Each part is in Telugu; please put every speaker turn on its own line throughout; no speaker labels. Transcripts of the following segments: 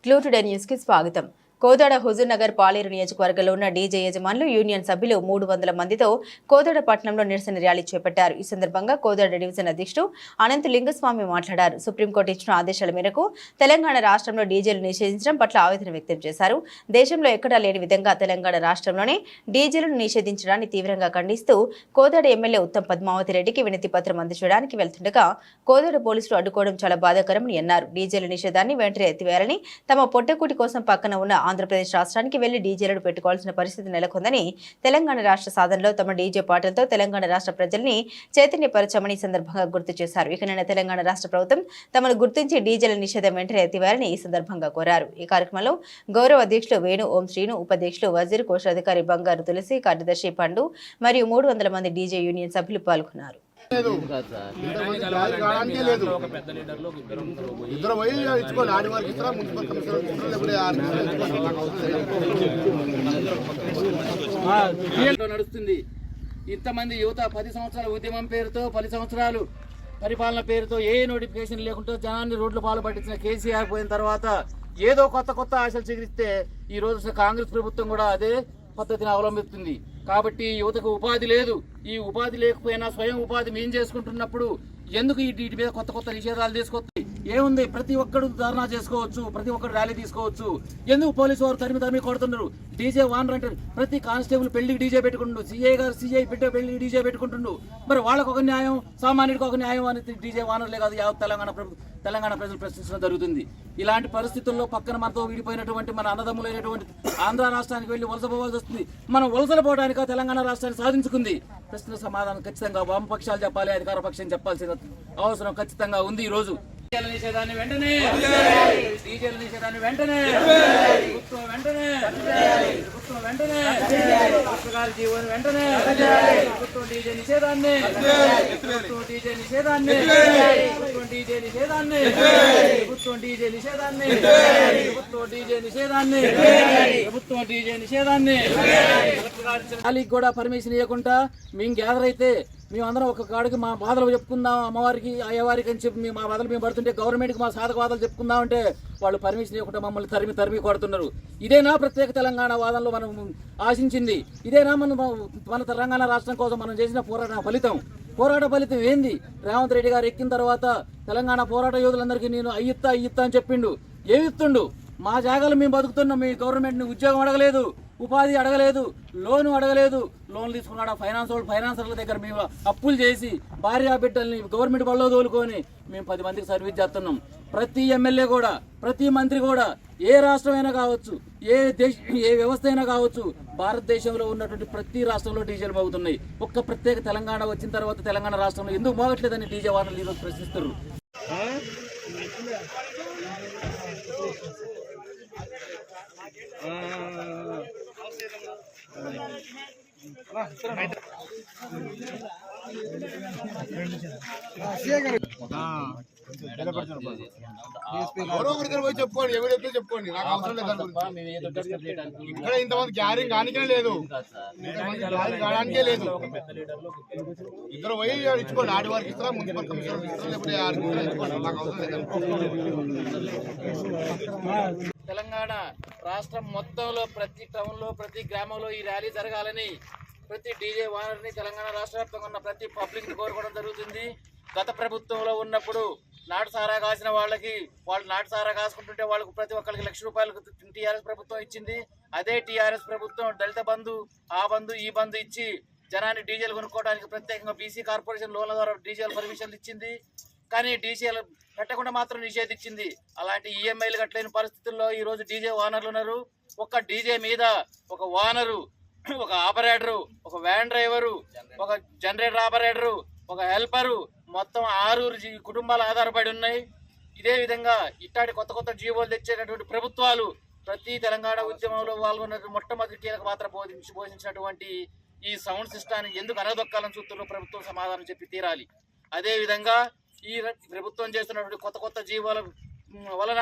క్లూ టుడే న్యూస్ కి స్వాగతం. కోదాడ హుజూర్ నగర్ పాలేరు నియోజకవర్గంలో ఉన్న డీజే యజమానులు యూనియన్ సభ్యులు 300 మందితో కోదాడ పట్టణంలో నిరసన ర్యాలీ చేపట్టారు. ఈ సందర్భంగా కోదాడ డివిజన్ అధ్యక్షుడు అనంత లింగస్వామి మాట్లాడారు. సుప్రీంకోర్టు ఇచ్చిన ఆదేశాల మేరకు తెలంగాణ రాష్ట్రంలో డీజేలు నిషేధించడం పట్ల ఆవేదన వ్యక్తం చేశారు. దేశంలో ఎక్కడా లేని విధంగా తెలంగాణ రాష్ట్రంలోనే డీజేలను నిషేధించడాన్ని తీవ్రంగా ఖండిస్తూ కోదాడ ఎమ్మెల్యే ఉత్తమ్ పద్మావతి రెడ్డికి వినతి పత్రం అందజేయడానికి వెళ్తుండగా కోదాడ పోలీసులు అడ్డుకోవడం చాలా బాధాకరమని అన్నారు. డీజేల నిషేధాన్ని వెంటనే ఎత్తివేయాలని, తమ పొట్టకూటి కోసం పక్కన ఉన్న ఆంధ్రప్రదేశ్ రాష్ట్రానికి వెళ్లి డీజేలను పెట్టుకోవాల్సిన పరిస్థితి నెలకొందని, తెలంగాణ రాష్ట్ర సాధనలో తమ డీజే పాటలతో తెలంగాణ రాష్ట్ర ప్రజల్ని చైతన్యపరచమని సందర్భంగా గుర్తు చేశారు. ఇకనైనా తెలంగాణ రాష్ట్ర ప్రభుత్వం తమను గుర్తించి డీజేల నిషేధం వెంటనే ఎత్తివేయాలని ఈ సందర్భంగా కోరారు. ఈ కార్యక్రమంలో గౌరవ అధ్యక్షులు వేణు ఓం శ్రీను, ఉపాధ్యక్షులు వజీర్, కోశాధికారి బంగారు తులసి, కార్యదర్శి పండు మరియు 300 మంది డీజే యూనియన్ సభ్యులు పాల్గొన్నారు.
నడుస్తుంది ఇంతమంది యువత 10 సంవత్సరాల ఉద్యమం పేరుతో 10 సంవత్సరాలు పరిపాలన పేరుతో ఏ నోటిఫికేషన్ లేకుండా జనాన్ని రోడ్లు పాలు పట్టించిన కేసీఆర్ పోయిన తర్వాత ఏదో కొత్త ఆశలు చిగిరిస్తే ఈ రోజు కాంగ్రెస్ ప్రభుత్వం కూడా అదే పద్ధతిని అవలంబిస్తుంది. కాబట్టి యువతకు ఉపాధి లేదు. ఈ ఉపాధి లేకపోయినా స్వయం ఉపాధి మేము చేసుకుంటున్నప్పుడు ఎందుకు వీటి మీద కొత్త నిషేధాలు తీసుకొస్తాయి? ఏముంది, ప్రతి ఒక్కరు ధర్నా చేసుకోవచ్చు, ప్రతి ఒక్కరు ర్యాలీ తీసుకోవచ్చు. ఎందుకు పోలీసు వారు తరిమి కొడుతున్నారు? డీజే వానర్ అంటే ప్రతి కానిస్టేబుల్ పెళ్లికి డీజే పెట్టుకుంటు, సిఐ పెళ్లికి డీజే పెట్టుకుంటుండు. మరి వాళ్ళకు ఒక న్యాయం, సామాన్యుడికి ఒక న్యాయం అని డీజే వానర్లే కాదు యావత్ తెలంగాణ ప్రజలు ప్రశ్నించడం జరుగుతుంది. ఇలాంటి పరిస్థితుల్లో పక్కన మనతో విడిపోయినటువంటి మన అన్నదమ్ములైనటువంటి ఆంధ్ర రాష్ట్రానికి వెళ్లి వలస పోవాల్సి వస్తుంది. మనం వలసలు పోవడానికి తెలంగాణ రాష్ట్రాన్ని సాధించుకుంది. ప్రశ్న సమాధానం ఖచ్చితంగా వామపక్షాలు చెప్పాలి, అధికార పక్షం చెప్పాల్సిన అవసరం ఖచ్చితంగా ఉంది. ఈ రోజు నిషేధాన్ని వెంటనే డీజేల నిషేధాన్ని వెంటనే పుస్తకాల జీవోని వెంటనే ప్రభుత్వం డీజే నిషేధాన్ని ర్యాలీకి కూడా పర్మిషన్ ఇవ్వకుండా మేము గ్యాదర్ అయితే మేమందరం ఒక కాడికి మా బాధలు చెప్పుకుందాం, అమ్మవారికి అయ్యవారికి అని చెప్పి మా బాధలు మేము పడుతుంటే గవర్నమెంట్కి మా సాధక బాధలు చెప్పుకుందాం అంటే వాళ్ళు పర్మిషన్ ఇవ్వకుండా మమ్మల్ని తరిమి కొడుతున్నారు. ఇదేనా ప్రత్యేక తెలంగాణ వాదనలో మనం ఆశించింది? ఇదేనా మన తెలంగాణ రాష్ట్రం కోసం మనం చేసిన పోరాట ఫలితం ఏంది? రేవంత్ రెడ్డి గారు ఎక్కిన తర్వాత తెలంగాణ పోరాట యోధులందరికీ నేను అయ్యిత్తా అని చెప్పిండు. ఏమిత్తుండు? మా జాగాలు మేము బతుకుతున్నాం. మీ గవర్నమెంట్ని ఉద్యోగం అడగలేదు, ఉపాధి అడగలేదు, లోను అడగలేదు. లోన్లు తీసుకున్నాడు ఫైనాన్సర్ల దగ్గర మేము అప్పులు చేసి భార్య బిడ్డల్ని గవర్నమెంట్ బళ్ళో తోలుకొని మేము 10 మందికి సర్వీస్ చేస్తున్నాం. ప్రతి ఎమ్మెల్యే కూడా, ప్రతి మంత్రి కూడా, ఏ రాష్ట్రమైనా కావచ్చు, ఏ వ్యవస్థ అయినా కావచ్చు, భారతదేశంలో ఉన్నటువంటి ప్రతి రాష్ట్రంలో డీజేలు మోగుతున్నాయి. ఒక్క ప్రత్యేక తెలంగాణ వచ్చిన తర్వాత తెలంగాణ రాష్ట్రంలో ఎందుకు మోగట్లేదని డీజే వార్తలు ఈరోజు ప్రశ్నిస్తారు.
చెప్పుకోండి, ఎవరు చెప్తే చెప్పుకోండి, నాకు అవసరం లేదు. ఇక్కడ ఇంతమంది గ్యారింగ్ కానికే లేదు, కావడానికే లేదు. ఇద్దరు పోయి ఇచ్చుకోండి, ఆడి వారికి ఇస్తారా, మున్సిపల్ కమిషనర్ ఇస్తారా, లేకపోతే ఇచ్చుకోండి, నాకు అవసరం లేదు.
తెలంగాణ రాష్ట్రం మొత్తంలో ప్రతి టౌన్లో, ప్రతి గ్రామంలో ఈ ర్యాలీ జరగాలని ప్రతి డీజే వానర్ని తెలంగాణ రాష్ట్ర వ్యాప్తంగా ఉన్న ప్రతి పబ్లిక్ని కోరుకోవడం జరుగుతుంది. గత ప్రభుత్వంలో ఉన్నప్పుడు నాటు సారా కాసిన వాళ్ళకి, వాళ్ళు నాటు సారా కాసుకుంటుంటే వాళ్ళకు ప్రతి ఒక్కరికి ₹1,00,000 టీఆర్ఎస్ ప్రభుత్వం ఇచ్చింది. అదే టీఆర్ఎస్ ప్రభుత్వం దళిత బంధు, ఆ బంధు, ఈ బంధు ఇచ్చి జనాన్ని డీజేలు కొనుక్కోవడానికి ప్రత్యేకంగా బీసీ కార్పొరేషన్ లోన్ల ద్వారా డీజేలు పర్మిషన్లు ఇచ్చింది. కానీ డీజేలు పెట్టకుండా మాత్రం నిషేధించింది. అలాంటి ఈఎంఐలు కట్టలేని పరిస్థితుల్లో ఈరోజు డీజే వానర్లు ఉన్నారు. ఒక్క డీజే మీద ఒక వానరు, ఒక ఆపరేటరు, ఒక వ్యాన్ డ్రైవరు, ఒక జనరేటర్ ఆపరేటరు, ఒక హెల్పరు, మొత్తం 6 కుటుంబాలు ఆధారపడి ఉన్నాయి. ఇదే విధంగా ఇట్లాంటి కొత్త జీవోలు తెచ్చేటటువంటి ప్రభుత్వాలు ప్రతి తెలంగాణ ఉద్యమంలో పాల్గొన్న మొట్టమొదటి కీలక పాత్ర పోషించినటువంటి ఈ సౌండ్ సిస్టాన్ని ఎందుకు అనదొక్కాలని చూస్తున్న ప్రభుత్వం సమాధానం చెప్పి తీరాలి. అదేవిధంగా ఈ ప్రభుత్వం చేస్తున్నటువంటి కొత్త జీవోల వలన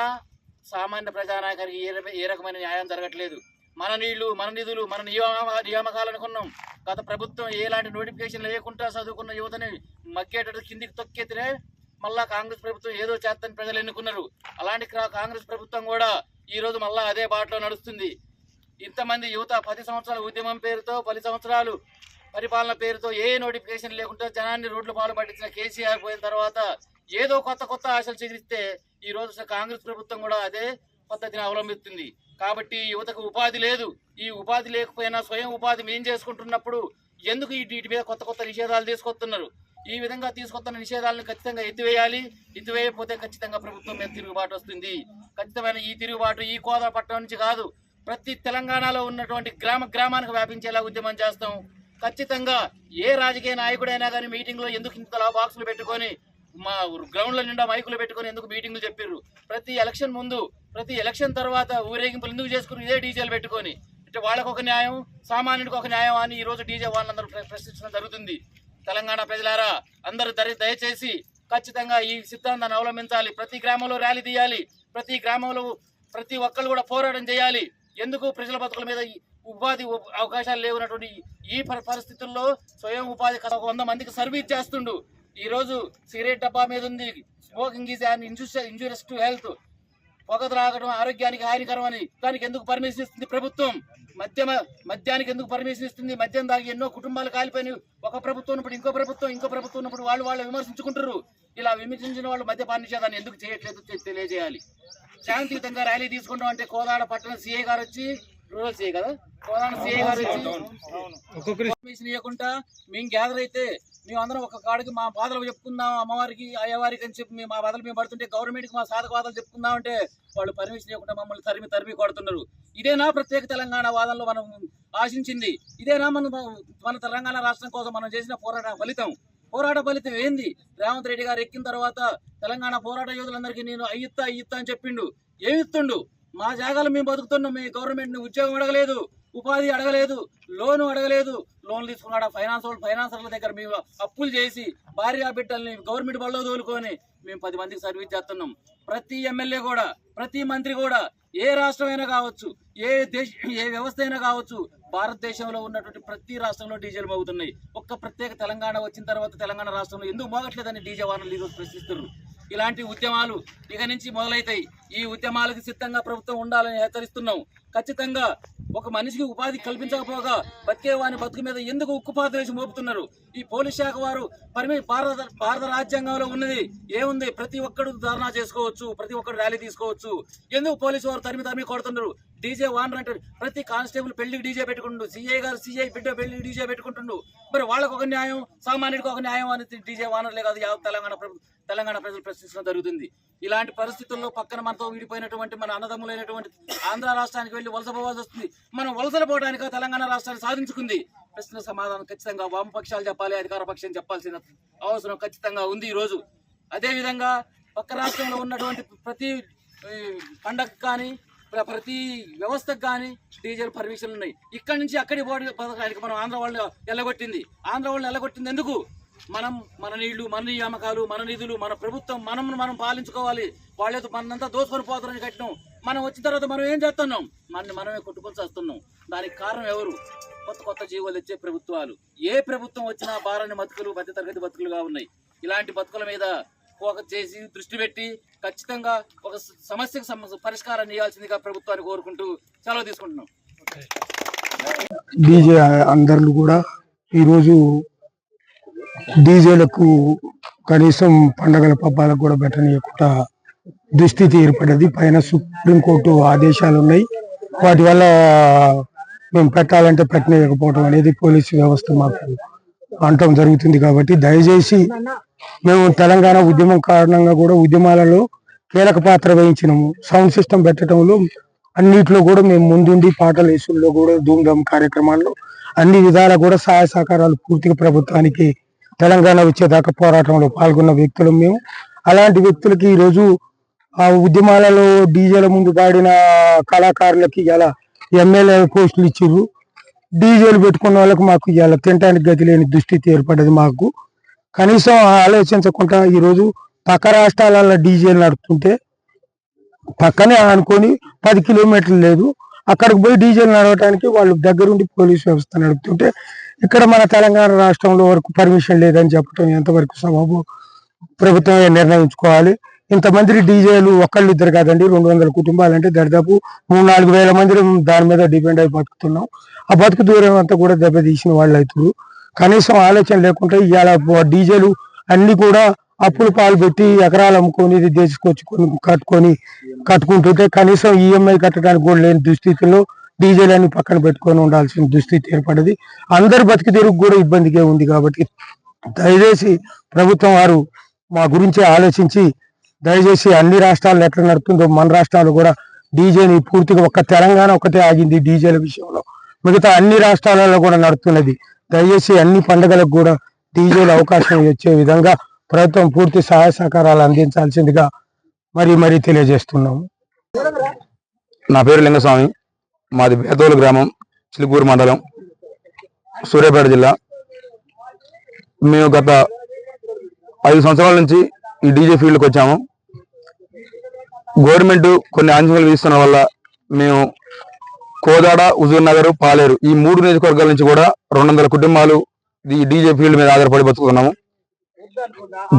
సామాన్య ప్రజానాయకానికి ఏ రకమైన న్యాయం జరగట్లేదు. మన నీళ్లు, మన నిధులు, మన నియామకాలు అనుకున్నాం. గత ప్రభుత్వం ఎలాంటి నోటిఫికేషన్ లేకుండా చదువుకున్న యువతని మగ్గేటట్టు కిందికి తొక్కేతేనే మళ్ళా కాంగ్రెస్ ప్రభుత్వం ఏదో చేస్తని ప్రజలు ఎన్నుకున్నారు. అలాంటి కాంగ్రెస్ ప్రభుత్వం కూడా ఈ రోజు మళ్ళా అదే బాటలో నడుస్తుంది. ఇంతమంది యువత 10 సంవత్సరాల ఉద్యమం పేరుతో 10 సంవత్సరాలు పరిపాలన పేరుతో ఏ నోటిఫికేషన్ లేకుండా జనాన్ని రోడ్లు పాలు పట్టించిన కేసీఆర్ పోయిన తర్వాత ఏదో కొత్త ఆశలు చిగురిస్తే ఈ రోజు కాంగ్రెస్ ప్రభుత్వం కూడా అదే పద్ధతిని అవలంబిస్తుంది. కాబట్టి యువతకు ఉపాధి లేదు. ఈ ఉపాధి లేకపోయినా స్వయం ఉపాధి మేం చేసుకుంటున్నప్పుడు ఎందుకు వీటి మీద కొత్త నిషేధాలు తీసుకొస్తున్నారు? ఈ విధంగా తీసుకొస్తున్న నిషేధాలను ఖచ్చితంగా ఎత్తివేయాలి. ఎత్తివేయకపోతే ఖచ్చితంగా ప్రభుత్వం మీద తిరుగుబాటు వస్తుంది. ఖచ్చితమైన ఈ తిరుగుబాటు ఈ కోదా పట్టణం నుంచి కాదు, ప్రతి తెలంగాణలో ఉన్నటువంటి గ్రామానికి వ్యాపించేలా ఉద్యమం చేస్తాం. ఖచ్చితంగా ఏ రాజకీయ నాయకుడైనా కానీ మీటింగ్లో ఎందుకు ఇంతలా బాక్సులు పెట్టుకొని మా గ్రౌండ్ల నిండా మైకులు పెట్టుకొని ఎందుకు మీటింగ్లు చెప్పారు? ప్రతి ఎలక్షన్ ముందు ప్రతి ఎలక్షన్ తర్వాత ఊరేగింపులు ఎందుకు చేసుకుని ఇదే డీజేలు పెట్టుకొని అంటే వాళ్ళకు ఒక న్యాయం సామాన్యుడికి ఒక న్యాయం అని ఈ రోజు డీజే వాళ్ళందరూ ప్రశ్నించడం జరుగుతుంది. తెలంగాణ ప్రజలారా అందరూ దయచేసి ఖచ్చితంగా ఈ సిద్ధాంతాన్ని అవలంబించాలి. ప్రతి గ్రామంలో ర్యాలీ తీయాలి. ప్రతి గ్రామంలో ప్రతి ఒక్కళ్ళు కూడా పోరాటం చేయాలి. ఎందుకు ప్రజల బతుకుల మీద ఉపాధి అవకాశాలు లేవున్నటువంటి ఈ పరిస్థితుల్లో స్వయం ఉపాధి 100 మందికి సర్వీస్ చేస్తుండు. ఈ రోజు సిగరెట్ డబ్బా మీద ఉంది smoking is and injurious to health, పొగ త్రాగడం ఆరోగ్యానికి హానికరం అని. దానికి ఎందుకు పర్మిషన్ ఇస్తుంది ప్రభుత్వం? మద్యానికి ఎందుకు పర్మిషన్ ఇస్తుంది? మద్యం దాగి ఎన్నో కుటుంబాలు కాలిపోయినాయి. ఒక ప్రభుత్వం ఉన్నప్పుడు ఇంకో ప్రభుత్వం ఉన్నప్పుడు వాళ్ళు విమర్శించుకుంటారు. ఇలా విమర్శించిన వాళ్ళు మద్యపాన నిషేధాన్ని ఎందుకు చేయట్లేదు తెలియజేయాలి. శాంతియుతంగా ర్యాలీ తీసుకుంటాం అంటే కోదాడ పట్టణ సిఐ గారు వచ్చి, రూరల్ సిఐ కదా, కోదాడ సిఐ గారు వచ్చి పర్మిషన్ ఇవ్వకుండా మేము గ్యాదర్ అయితే మేమందరం ఒక కాడికి మా బాధలు చెప్పుకుందాం అమ్మవారికి అయ్యవారికి అని చెప్పి మా బాధలు మేము పడుతుంటే గవర్నమెంట్కి మా సాధక బాధలు చెప్పుకుందాం అంటే వాళ్ళు పర్మిషన్ ఇవ్వకుండా మమ్మల్ని తరిమి కొడుతున్నారు. ఇదేనా ప్రత్యేక తెలంగాణ వాదంలో మనం ఆశించింది? ఇదేనా మన తెలంగాణ రాష్ట్రం కోసం మనం చేసిన పోరాట ఫలితం ఏంది? రేవంత్ రెడ్డి గారు ఎక్కిన తర్వాత తెలంగాణ పోరాట యోధులందరికీ నేను అయ్యిత్తా అని చెప్పిండు. ఏమిస్తుండు? మా జాగాలు మేము బతుకుతున్నాం. మీ గవర్నమెంట్ ఉద్యోగం అడగలేదు, ఉపాధి అడగలేదు, లోను అడగలేదు. లోన్లు తీసుకున్నాడు ఫైనాన్సర్ల దగ్గర మేము అప్పులు చేసి భార్య బిడ్డల్ని గవర్నమెంట్ బళ్ళో తోలుకొని మేము 10 మందికి సర్వీస్ చేస్తున్నాం. ప్రతి ఎమ్మెల్యే కూడా ప్రతి మంత్రి కూడా ఏ రాష్ట్రమైనా కావచ్చు, ఏ వ్యవస్థ అయినా కావచ్చు, భారతదేశంలో ఉన్నటువంటి ప్రతి రాష్ట్రంలో డీజేలు మోగుతున్నాయి. ఒక్క ప్రత్యేక తెలంగాణ వచ్చిన తర్వాత తెలంగాణ రాష్ట్రంలో ఎందుకు మోగట్లేదని డీజే వాహనాలు ఈరోజు ప్రశ్నిస్తున్నారు. ఇలాంటి ఉద్యమాలు ఇక నుంచి మొదలైతాయి. ఈ ఉద్యమాలకు సిద్ధంగా ప్రభుత్వం ఉండాలని హెచ్చరిస్తున్నాం. ఖచ్చితంగా ఒక మనిషికి ఉపాధి కల్పించకపోగా బతికేవాని బతుకు మీద ఎందుకు ఉక్కుపాత వేసి మోపుతున్నారు? ఈ పోలీస్ శాఖ వారు భారత రాజ్యాంగంలో ఉన్నది ఏముంది? ప్రతి ఒక్కరు ధర్నా చేసుకోవచ్చు, ప్రతి ఒక్కరు ర్యాలీ తీసుకోవచ్చు. ఎందుకు పోలీసు వారు తరిమి కొడుతున్నారు? డీజే వానర్ అంటే ప్రతి కానిస్టేబుల్ పెళ్లికి డీజే పెట్టుకుంటు, సిఐ బిడ్డ పెళ్లికి డీజే పెట్టుకుంటుండు. మరి వాళ్ళకు ఒక న్యాయం, సామాన్యుడికి ఒక న్యాయం అని డీజే వానర్లే కాదు తెలంగాణ ప్రజలు ప్రశ్నించడం జరుగుతుంది. ఇలాంటి పరిస్థితుల్లో పక్కన మనతో విడిపోయినటువంటి మన అన్నదమ్ములైనటువంటి ఆంధ్ర రాష్ట్రానికి వెళ్ళి వలస పోవాల్సి వస్తుంది. మనం వలసలు పోవడానికి తెలంగాణ రాష్ట్రాన్ని సాధించుకుంది. ప్రశ్న సమాధానం ఖచ్చితంగా వామపక్షాలు చెప్పాలి, అధికార పక్షం చెప్పాల్సిన అవసరం ఖచ్చితంగా ఉంది ఈ రోజు. అదేవిధంగా పక్క రాష్ట్రంలో ఉన్నటువంటి ప్రతి పండగ కానీ ప్రతి వ్యవస్థకు కానీ డీజేలు పర్మిషన్లు ఉన్నాయి. ఇక్కడి నుంచి అక్కడి పోటీ పథకానికి మనం ఆంధ్ర వాళ్ళు ఎల్లగొట్టింది ఎందుకు? మన నీళ్లు, మన నియామకాలు, మన నిధులు, మన ప్రభుత్వం మనం పాలించుకోవాలి. వాళ్ళతో మనంతా దోసుకొని పోతారని కట్టినాం. మనం వచ్చిన తర్వాత మనం ఏం చేస్తున్నాం? మనమే కొట్టుకొని చేస్తున్నాం. దానికి కారణం ఎవరు? కొత్త జీవోలు తెచ్చే ప్రభుత్వాలు. ఏ ప్రభుత్వం వచ్చినా భారాన్ని మధ్యతరగతి బతుకులుగా ఉన్నాయి. ఇలాంటి బతుకుల మీద ఫోకస్ చేసి దృష్టి పెట్టి ఖచ్చితంగా ఒక సమస్యకు పరిష్కారం చేయాల్సిందిగా ప్రభుత్వాన్ని కోరుకుంటూ సెలవు తీసుకుంటున్నాం.
డీజే అందరూ కూడా ఈరోజు డీజేలకు కనీసం పండగల పబ్బాలకు కూడా పెట్టనీయకుండా దుస్థితి ఏర్పడ్డది. పైన సుప్రీంకోర్టు ఆదేశాలు ఉన్నాయి. వాటి వల్ల మేము పెట్టాలంటే పెట్టనీయకపోవడం అనేది పోలీసు వ్యవస్థ మాకు అంటం జరుగుతుంది. కాబట్టి దయచేసి మేము తెలంగాణ ఉద్యమం కారణంగా కూడా ఉద్యమాలలో కీలక పాత్ర వహించినాము. సౌండ్ సిస్టమ్ పెట్టడంలో అన్నిట్లో కూడా మేము ముందుండి పాటల వేసుల్లో కూడా ధూమ్ధామ్ కార్యక్రమాల్లో అన్ని విధాలా కూడా సహాయ సహకారాలు పూర్తిగా ప్రభుత్వానికి తెలంగాణ వచ్చేదాకా పోరాటంలో పాల్గొన్న వ్యక్తులు మేము. అలాంటి వ్యక్తులకి ఈరోజు ఆ ఉద్యమాలలో డీజేల ముందు పాడిన కళాకారులకి ఇలా ఎమ్మెల్యే పోస్టులు ఇచ్చిర్రు. డీజేలు పెట్టుకున్న వాళ్ళకి మాకు ఇలా తినడానికి గతి లేని దుస్థితి ఏర్పడ్డది. మాకు కనీసం ఆలోచించకుండా ఈరోజు పక్క రాష్ట్రాలలో డీజేలు నడుపుతుంటే పక్కనే అనుకొని 10 కిలోమీటర్లు లేదు అక్కడికి పోయి డీజేలు నడవడానికి వాళ్ళు దగ్గరుండి పోలీసు వ్యవస్థ నడుపుతుంటే ఇక్కడ మన తెలంగాణ రాష్ట్రంలో వరకు పర్మిషన్ లేదని చెప్పడం ఎంతవరకు సబబు? ప్రభుత్వమే నిర్ణయించుకోవాలి. ఇంతమంది డీజేలు ఒకళ్ళు ఇద్దరు కాదండి, 200 కుటుంబాలు అంటే దాదాపు 3-4 వేల మంది దాని మీద డిపెండ్ అయి బతుకుతున్నాం. ఆ బతుకు దూరం అంతా కూడా దెబ్బతీసిన వాళ్ళు అవుతారు. కనీసం ఆలోచన లేకుండా ఇవాళ డీజేలు అన్ని కూడా అప్పులు పాలు పెట్టి ఎకరాలు అమ్ముకొని ఇది తీసుకొచ్చుకొని కట్టుకుంటుంటే కనీసం ఈఎంఐ కట్టడానికి కూడా లేని దుస్థితిలో డీజేలన్నీ పక్కన పెట్టుకొని ఉండాల్సిన దుస్థితి ఏర్పడింది. అందరి బతికి తెరుగు కూడా ఇబ్బందిగా ఉంది. కాబట్టి దయచేసి ప్రభుత్వం వారు మా గురించి ఆలోచించి దయచేసి అన్ని రాష్ట్రాల్లో ఎట్లా నడుతుందో మన రాష్ట్రాలు కూడా డీజేని పూర్తిగా ఒక్క తెలంగాణ ఒకటే ఆగింది డీజేల విషయంలో, మిగతా అన్ని రాష్ట్రాలలో కూడా నడుతున్నది. దయచేసి అన్ని పండుగలకు కూడా డీజేలు అవకాశం వచ్చే విధంగా ప్రభుత్వం పూర్తి సహాయ సహకారాలు అందించాల్సిందిగా మరీ తెలియజేస్తున్నాము.
నా పేరు లింగస్వామి, మాది బేతోలు గ్రామం, చిలుకూరు మండలం, సూర్యాపేట జిల్లా. మేము గత 5 సంవత్సరాల నుంచి ఈ డీజే ఫీల్డ్కి వచ్చాము. గవర్నమెంట్ కొన్ని ఆంక్షలు విధిస్తున్న వల్ల మేము కోదాడ, హుజూర్ నగర్, పాలేరు ఈ 3 నియోజకవర్గాల నుంచి కూడా 200 కుటుంబాలు ఈ డీజే ఫీల్డ్ మీద ఆధారపడి బతుకుతున్నాము.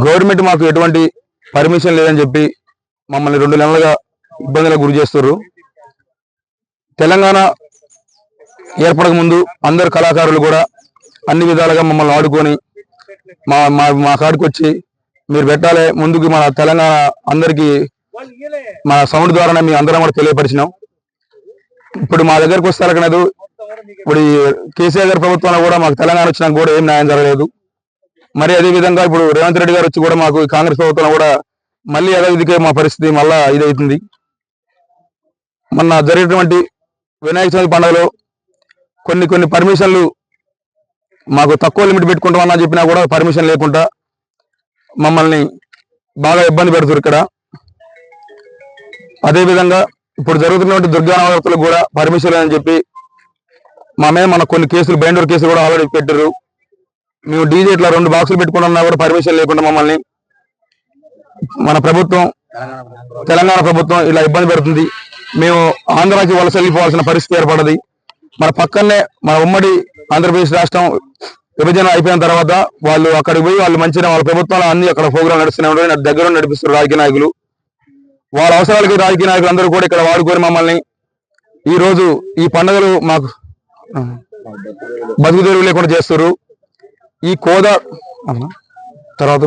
గవర్నమెంట్ మాకు ఎటువంటి పర్మిషన్ లేదని చెప్పి మమ్మల్ని 2 నెలలుగా ఇబ్బందులకు గురి చేస్తున్నారు. తెలంగాణ ఏర్పడక ముందు అందరు కళాకారులు కూడా అన్ని విధాలుగా మమ్మల్ని ఆడుకొని మా కాడికి వచ్చి మీరు పెట్టాలి ముందుకు, మన తెలంగాణ అందరికీ మన సౌండ్ ద్వారానే మీ అందరం కూడా తెలియపరిచినాం. ఇప్పుడు మా దగ్గరకు వస్తారు. ఇప్పుడు కేసీఆర్ గారి ప్రభుత్వంలో కూడా మాకు తెలంగాణ వచ్చినా కూడా ఏం న్యాయం జరగలేదు. మరి అదే విధంగా ఇప్పుడు రేవంత్ రెడ్డి గారు వచ్చి కూడా మాకు కాంగ్రెస్ ప్రభుత్వంలో కూడా మళ్ళీ యథావిధికే మా పరిస్థితి మళ్ళా ఇదవుతుంది. మొన్న జరిగినటువంటి వినాయక చవితి పండుగలో కొన్ని పర్మిషన్లు మాకు తక్కువ లిమిట్ పెట్టుకుంటామన్నా చెప్పినా కూడా పర్మిషన్ లేకుండా మమ్మల్ని బాగా ఇబ్బంది పెడుతున్నారు ఇక్కడ. అదేవిధంగా ఇప్పుడు జరుగుతున్నటువంటి దుర్గా నవరాత్రులకు కూడా పర్మిషన్ లేదని చెప్పి మా మీద మన కొన్ని కేసులు, బైండర్ కేసులు కూడా ఆల్రెడీ పెట్టారు. మేము డీజే ఇట్లా 2 బాక్సులు పెట్టుకున్నా కూడా పర్మిషన్ లేకుండా మమ్మల్ని మన ప్రభుత్వం, తెలంగాణ ప్రభుత్వం ఇలా ఇబ్బంది పెడుతుంది. మేము ఆంధ్రాకి వలస వెళ్ళిపోవాల్సిన పరిస్థితి ఏర్పడది. మన పక్కనే మన ఉమ్మడి ఆంధ్రప్రదేశ్ రాష్ట్రం విభజన అయిపోయిన తర్వాత వాళ్ళు అక్కడికి పోయి వాళ్ళు మంచిగా వాళ్ళ ప్రభుత్వాలు అన్ని అక్కడ ప్రోగ్రాం నడుస్తూనే ఉంటాయి, దగ్గర నడిపిస్తారు రాజకీయ నాయకులు. వాళ్ళ అవసరాలకి రాజకీయ నాయకులు అందరూ కూడా ఇక్కడ వాడుకొని మమ్మల్ని ఈ రోజు ఈ పండుగలు మాకు బతుకు తెరువు లేకుండా చేస్తారు. ఈ కోదా తర్వాత